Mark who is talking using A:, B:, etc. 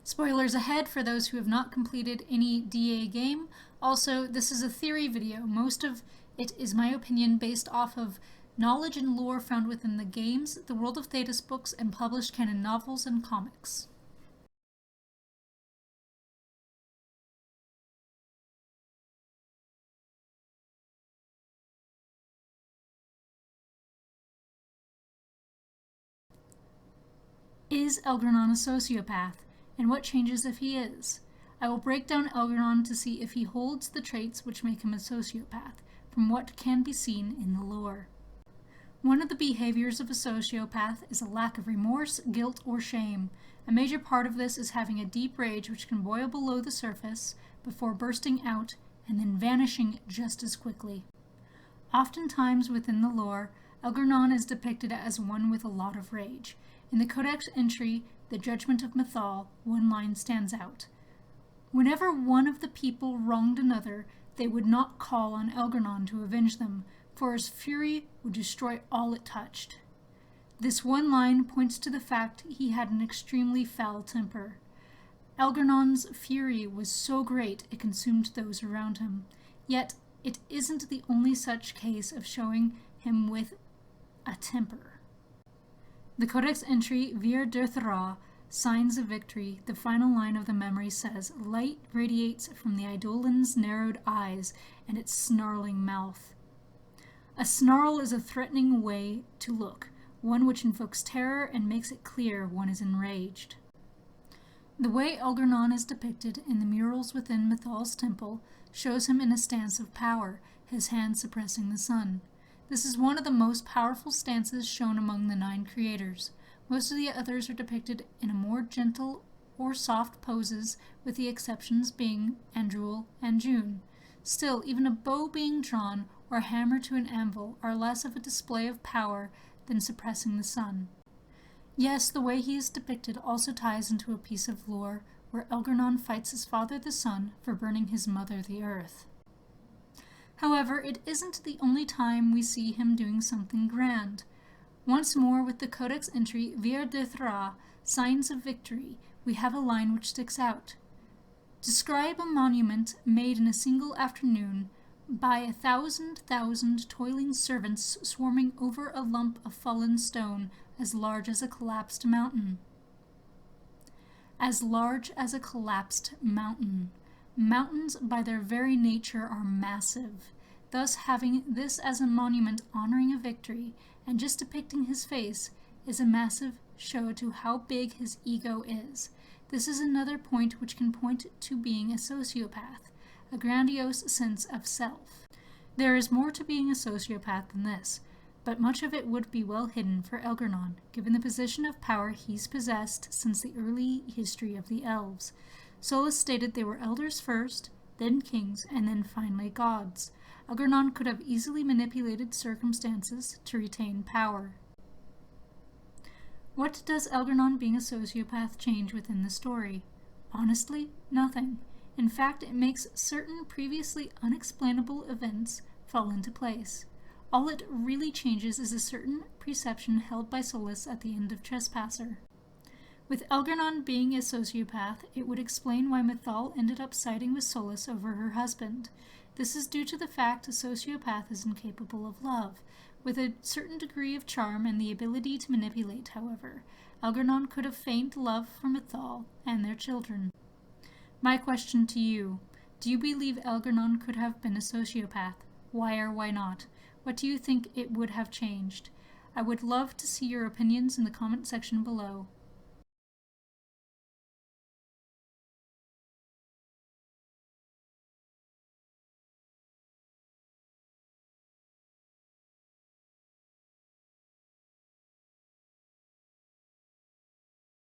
A: Spoilers ahead for those who have not completed any DA game. Also, this is a theory video. Most of it is my opinion based off of knowledge and lore found within the games, the World of Thetis books, and published canon novels and comics. Is Elgar'nan a sociopath, and what changes if he is? I will break down Elgar'nan to see if he holds the traits which make him a sociopath, from what can be seen in the lore. One of the behaviors of a sociopath is a lack of remorse, guilt, or shame. A major part of this is having a deep rage which can boil below the surface before bursting out and then vanishing just as quickly. Oftentimes within the lore, Elgar'nan is depicted as one with a lot of rage. In the Codex entry, The Judgment of Mithal, one line stands out. Whenever one of the people wronged another, they would not call on Elgar'nan to avenge them, for his fury would destroy all it touched. This one line points to the fact he had an extremely foul temper. Elgar'nan's fury was so great it consumed those around him, yet it isn't the only such case of showing him with a temper. The Codex entry Vir Derthra, Signs of Victory, the final line of the memory says, "Light radiates from the Eidolon's narrowed eyes and its snarling mouth." A snarl is a threatening way to look, one which invokes terror and makes it clear one is enraged. The way Elgar'nan is depicted in the murals within Mithal's temple shows him in a stance of power, his hand suppressing the sun. This is one of the most powerful stances shown among the 9 creators. Most of the others are depicted in a more gentle or soft poses, with the exceptions being Andruil and June. Still, even a bow being drawn or a hammer to an anvil are less of a display of power than suppressing the sun. Yes, the way he is depicted also ties into a piece of lore where Elgar'nan fights his father the sun for burning his mother the earth. However, it isn't the only time we see him doing something grand. Once more, with the Codex entry Vir Derthra, Signs of Victory, we have a line which sticks out. Describe a monument made in a single afternoon by 1,000,000 toiling servants swarming over a lump of fallen stone as large as a collapsed mountain. As large as a collapsed mountain. Mountains by their very nature are massive. Thus, having this as a monument honoring a victory and just depicting his face is a massive show to how big his ego is. This is another point which can point to being a sociopath, a grandiose sense of self. There is more to being a sociopath than this, but much of it would be well hidden for Elgar'nan, given the position of power he's possessed since the early history of the elves. Solus stated they were elders first, then kings, and then finally gods. Elgar'nan could have easily manipulated circumstances to retain power. What does Elgar'nan being a sociopath change within the story? Honestly, nothing. In fact, it makes certain previously unexplainable events fall into place. All it really changes is a certain perception held by Solus at the end of Trespasser. With Elgar'nan being a sociopath, it would explain why Mithal ended up siding with Solus over her husband. This is due to the fact a sociopath is incapable of love. With a certain degree of charm and the ability to manipulate, however, Elgar'nan could have feigned love for Mithal and their children. My question to you, do you believe Elgar'nan could have been a sociopath? Why or why not? What do you think it would have changed? I would love to see your opinions in the comment section below.